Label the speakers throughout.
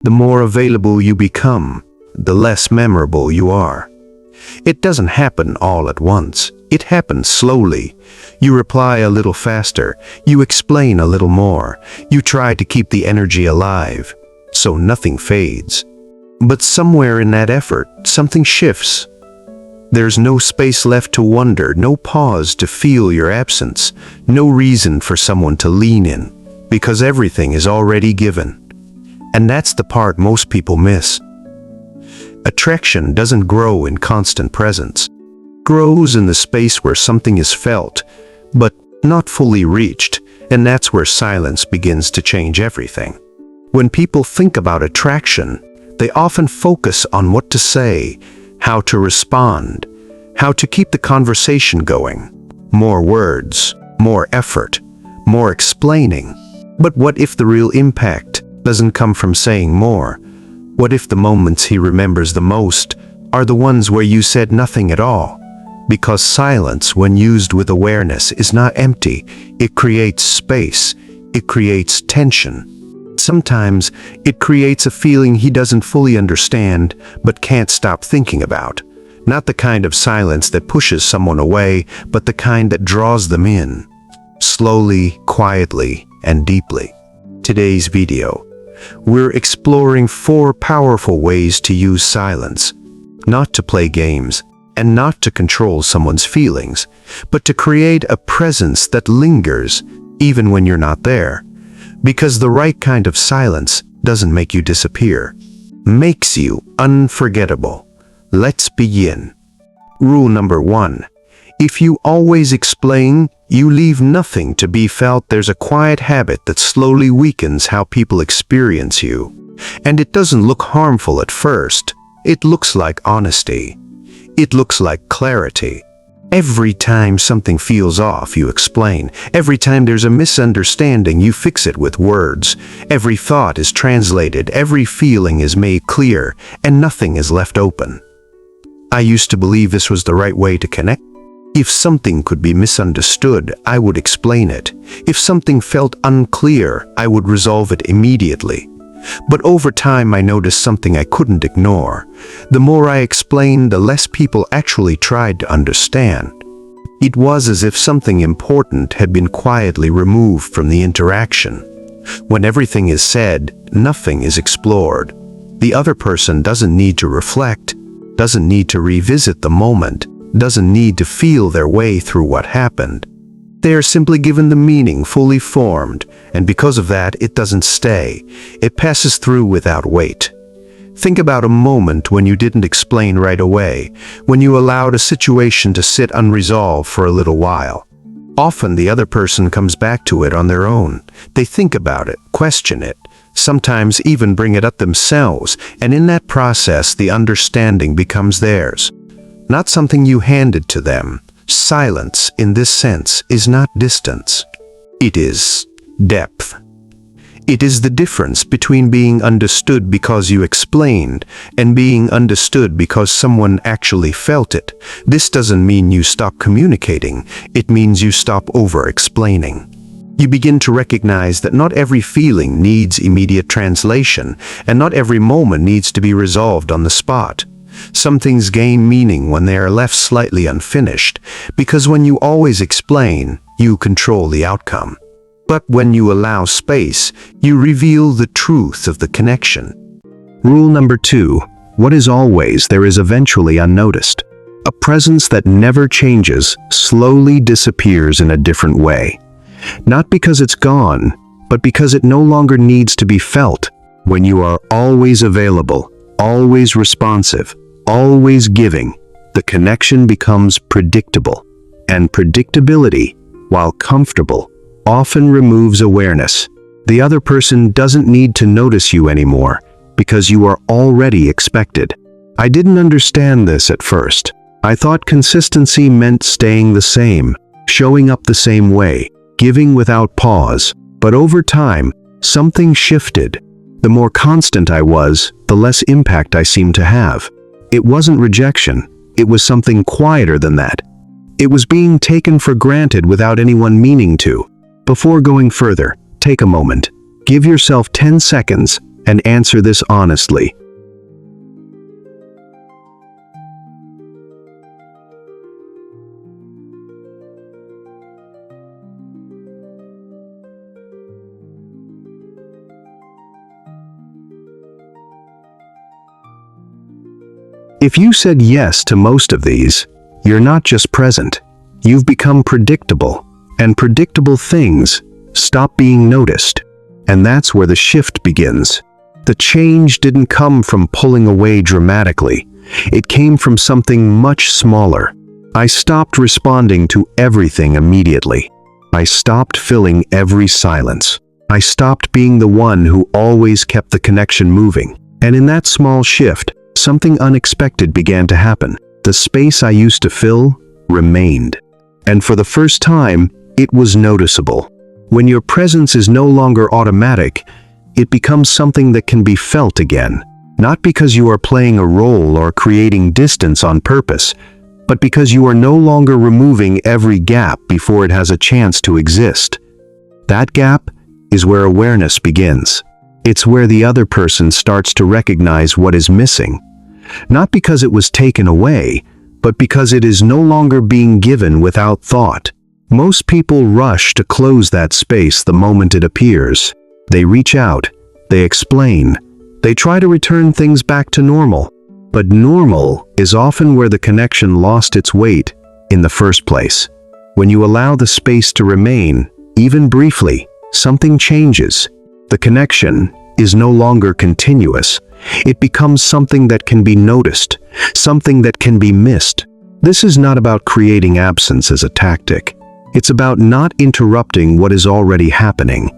Speaker 1: The more available you become, the less memorable you are. It doesn't happen all at once. It happens slowly. You reply a little faster. You explain a little more. You try to keep the energy alive, so nothing fades. But somewhere in that effort, something shifts. There's no space left to wonder, no pause to feel your absence, no reason for someone to lean in, because everything is already given. And that's the part most people miss. Attraction doesn't grow in constant presence. It grows in the space where something is felt, but not fully reached, and that's where silence begins to change everything. When people think about attraction, they often focus on what to say, how to respond, how to keep the conversation going. More words, more effort, more explaining. But what if the real impact doesn't come from saying more? What if the moments he remembers the most are the ones where you said nothing at all? Because silence, when used with awareness, is not empty. It creates space. It creates tension. Sometimes it creates a feeling he doesn't fully understand, but can't stop thinking about. Not the kind of silence that pushes someone away, but the kind that draws them in. Slowly, quietly, and deeply. Today's video, we're exploring 4 powerful ways to use silence. Not to play games, and not to control someone's feelings, but to create a presence that lingers even when you're not there. Because the right kind of silence doesn't make you disappear, makes you unforgettable. Let's begin. Rule number 1. If you always explain, you leave nothing to be felt. There's a quiet habit that slowly weakens how people experience you. And it doesn't look harmful at first. It looks like honesty. It looks like clarity. Every time something feels off, you explain. Every time there's a misunderstanding, you fix it with words. Every thought is translated, every feeling is made clear, and nothing is left open. I used to believe this was the right way to connect. If something could be misunderstood, I would explain it. If something felt unclear, I would resolve it immediately. But over time, I noticed something I couldn't ignore. The more I explained, the less people actually tried to understand. It was as if something important had been quietly removed from the interaction. When everything is said, nothing is explored. The other person doesn't need to reflect, doesn't need to revisit the moment, doesn't need to feel their way through what happened. They are simply given the meaning fully formed, and because of that, it doesn't stay. It passes through without weight. Think about a moment when you didn't explain right away, when you allowed a situation to sit unresolved for a little while. Often the other person comes back to it on their own. They think about it, question it, sometimes even bring it up themselves, and in that process, the understanding becomes theirs. Not something you handed to them. Silence, in this sense, is not distance. It is depth. It is the difference between being understood because you explained and being understood because someone actually felt it. This doesn't mean you stop communicating. It means you stop over-explaining. You begin to recognize that not every feeling needs immediate translation, and not every moment needs to be resolved on the spot. Some things gain meaning when they are left slightly unfinished, because when you always explain, you control the outcome. But when you allow space, you reveal the truth of the connection. Rule number 2. What is always there is eventually unnoticed. A presence that never changes slowly disappears in a different way. Not because it's gone, but because it no longer needs to be felt. When you are always available, always responsive, always giving, the connection becomes predictable. And predictability, while comfortable, often removes awareness. The other person doesn't need to notice you anymore because you are already expected. I didn't understand this at first. I thought consistency meant staying the same, showing up the same way, giving without pause. But over time, something shifted. The more constant I was, the less impact I seemed to have. It wasn't rejection. It was something quieter than that. It was being taken for granted without anyone meaning to. Before going further, take a moment. Give yourself 10 seconds and answer this honestly. If you said yes to most of these, you're not just present. You've become predictable, and predictable things stop being noticed. And that's where the shift begins. The change didn't come from pulling away dramatically. It came from something much smaller. I stopped responding to everything immediately. I stopped filling every silence. I stopped being the one who always kept the connection moving. And in that small shift, something unexpected began to happen. The space I used to fill remained. And for the first time, it was noticeable. When your presence is no longer automatic, it becomes something that can be felt again. Not because you are playing a role or creating distance on purpose, but because you are no longer removing every gap before it has a chance to exist. That gap is where awareness begins. It's where the other person starts to recognize what is missing. Not because it was taken away, but because it is no longer being given without thought. Most people rush to close that space the moment it appears. They reach out, they explain, they try to return things back to normal. But normal is often where the connection lost its weight in the first place. When you allow the space to remain, even briefly, something changes. The connection is no longer continuous. It becomes something that can be noticed, something that can be missed. This is not about creating absence as a tactic. It's about not interrupting what is already happening.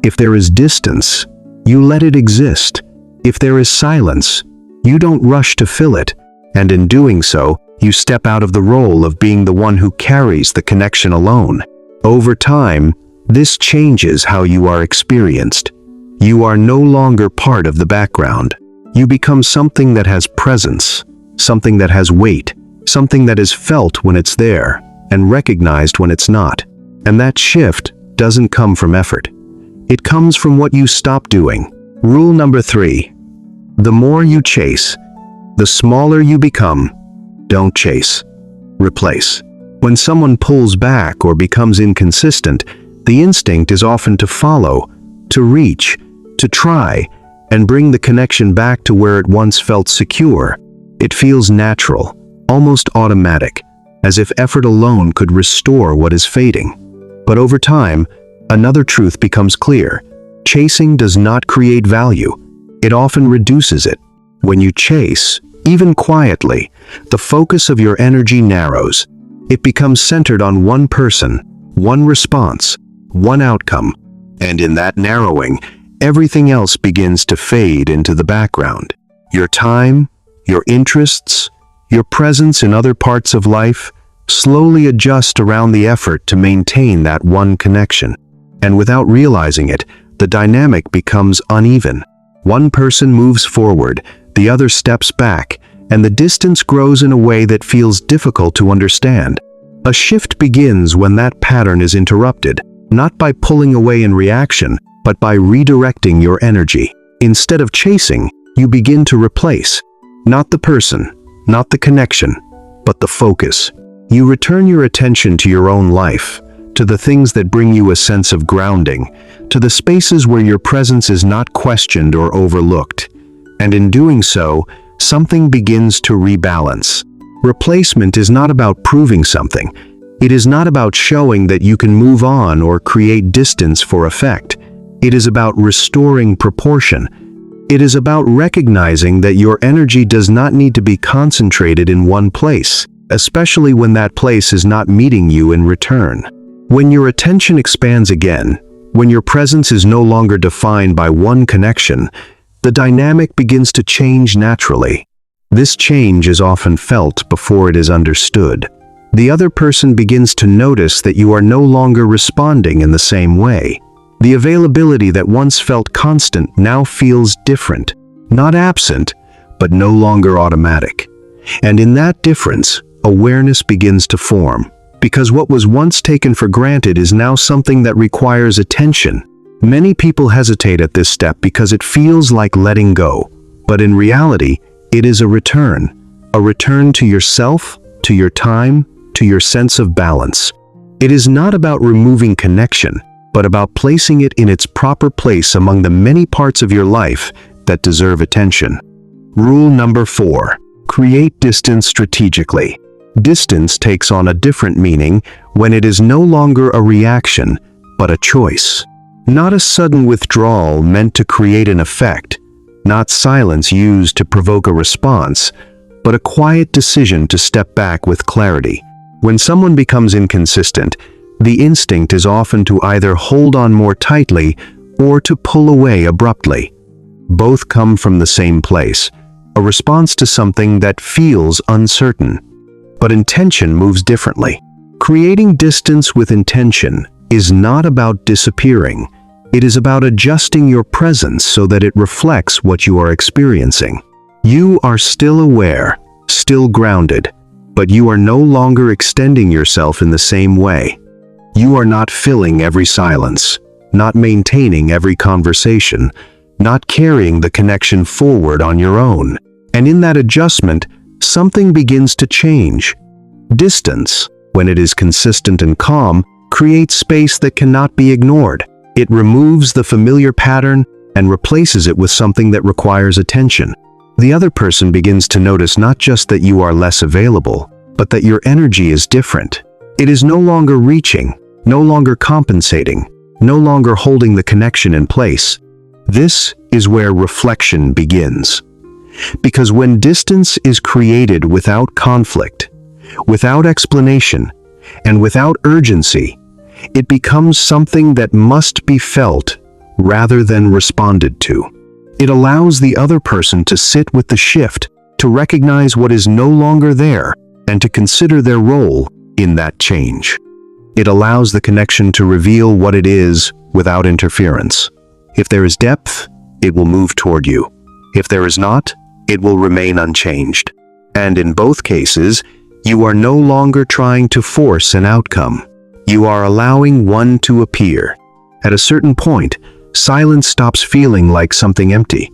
Speaker 1: If there is distance, you let it exist. If there is silence, you don't rush to fill it. And in doing so, you step out of the role of being the one who carries the connection alone. Over time, this changes how you are experienced. You are no longer part of the background. You become something that has presence, something that has weight, something that is felt when it's there and recognized when it's not. And that shift doesn't come from effort. It comes from what you stop doing. Rule number 3. The more you chase, the smaller you become. Don't chase. Replace. When someone pulls back or becomes inconsistent, the instinct is often to follow, to reach, to try, and bring the connection back to where it once felt secure. It feels natural, almost automatic, as if effort alone could restore what is fading. But over time, another truth becomes clear. Chasing does not create value. It often reduces it. When you chase, even quietly, the focus of your energy narrows. It becomes centered on one person, one response, one outcome. And in that narrowing, everything else begins to fade into the background. Your time, your interests, your presence in other parts of life slowly adjust around the effort to maintain that one connection. And without realizing it, the dynamic becomes uneven. One person moves forward, the other steps back, and the distance grows in a way that feels difficult to understand. A shift begins when that pattern is interrupted, not by pulling away in reaction, but by redirecting your energy. Instead of chasing, you begin to replace. Not the person, not the connection, but the focus. You return your attention to your own life, to the things that bring you a sense of grounding, to the spaces where your presence is not questioned or overlooked. And in doing so, something begins to rebalance. Replacement is not about proving something. It is not about showing that you can move on or create distance for effect. It is about restoring proportion. It is about recognizing that your energy does not need to be concentrated in one place, especially when that place is not meeting you in return. When your attention expands again, when your presence is no longer defined by one connection, the dynamic begins to change naturally. This change is often felt before it is understood. The other person begins to notice that you are no longer responding in the same way. The availability that once felt constant now feels different, not absent, but no longer automatic. And in that difference, awareness begins to form, because what was once taken for granted is now something that requires attention, Many people hesitate at this step because it feels like letting go, but in reality, it is a return to yourself, to your time, to your sense of balance. It is not about removing connection, but about placing it in its proper place among the many parts of your life that deserve attention. Rule number 4. Create distance strategically. Distance takes on a different meaning when it is no longer a reaction, but a choice. Not a sudden withdrawal meant to create an effect, not silence used to provoke a response, but a quiet decision to step back with clarity. When someone becomes inconsistent, the instinct is often to either hold on more tightly or to pull away abruptly. Both come from the same place, a response to something that feels uncertain. But intention moves differently. Creating distance with intention is not about disappearing. It is about adjusting your presence so that it reflects what you are experiencing. You are still aware, still grounded, but you are no longer extending yourself in the same way. You are not filling every silence, not maintaining every conversation, not carrying the connection forward on your own. And in that adjustment, something begins to change. Distance, when it is consistent and calm, creates space that cannot be ignored. It removes the familiar pattern and replaces it with something that requires attention. The other person begins to notice not just that you are less available, but that your energy is different. It is no longer reaching, no longer compensating, no longer holding the connection in place. This is where reflection begins. Because when distance is created without conflict, without explanation, and without urgency, it becomes something that must be felt rather than responded to. It allows the other person to sit with the shift, to recognize what is no longer there, and to consider their role in that change. It allows the connection to reveal what it is without interference. If there is depth, it will move toward you. If there is not, it will remain unchanged. And in both cases, you are no longer trying to force an outcome. You are allowing one to appear. At a certain point, silence stops feeling like something empty.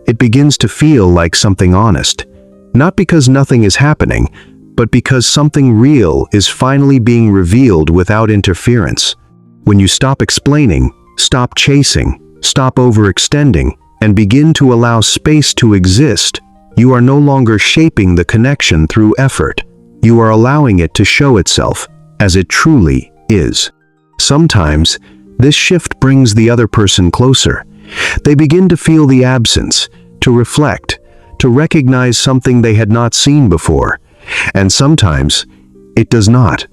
Speaker 1: It begins to feel like something honest. Not because nothing is happening, but because something real is finally being revealed without interference. When you stop explaining, stop chasing, stop overextending, and begin to allow space to exist, you are no longer shaping the connection through effort. You are allowing it to show itself as it truly is. Sometimes, this shift brings the other person closer. They begin to feel the absence, to reflect, to recognize something they had not seen before. And sometimes, it does not.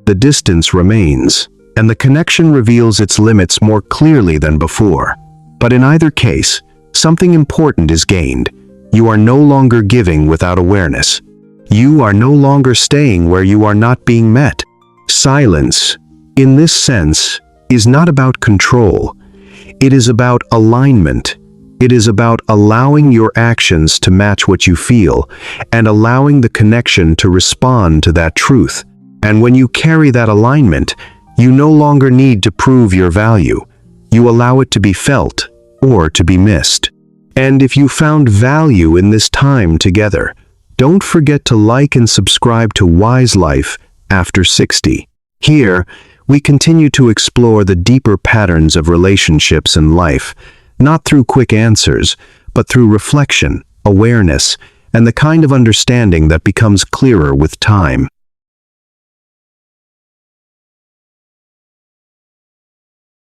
Speaker 1: The distance remains, and the connection reveals its limits more clearly than before. But in either case, something important is gained. You are no longer giving without awareness. You are no longer staying where you are not being met. Silence, in this sense, is not about control. It is about alignment. It is about allowing your actions to match what you feel and allowing the connection to respond to that truth. And when you carry that alignment, you no longer need to prove your value. You allow it to be felt or to be missed. And if you found value in this time together, don't forget to like and subscribe to Wise Life After 60. Here, we continue to explore the deeper patterns of relationships and life, not through quick answers, but through reflection, awareness, and the kind of understanding that becomes clearer with time.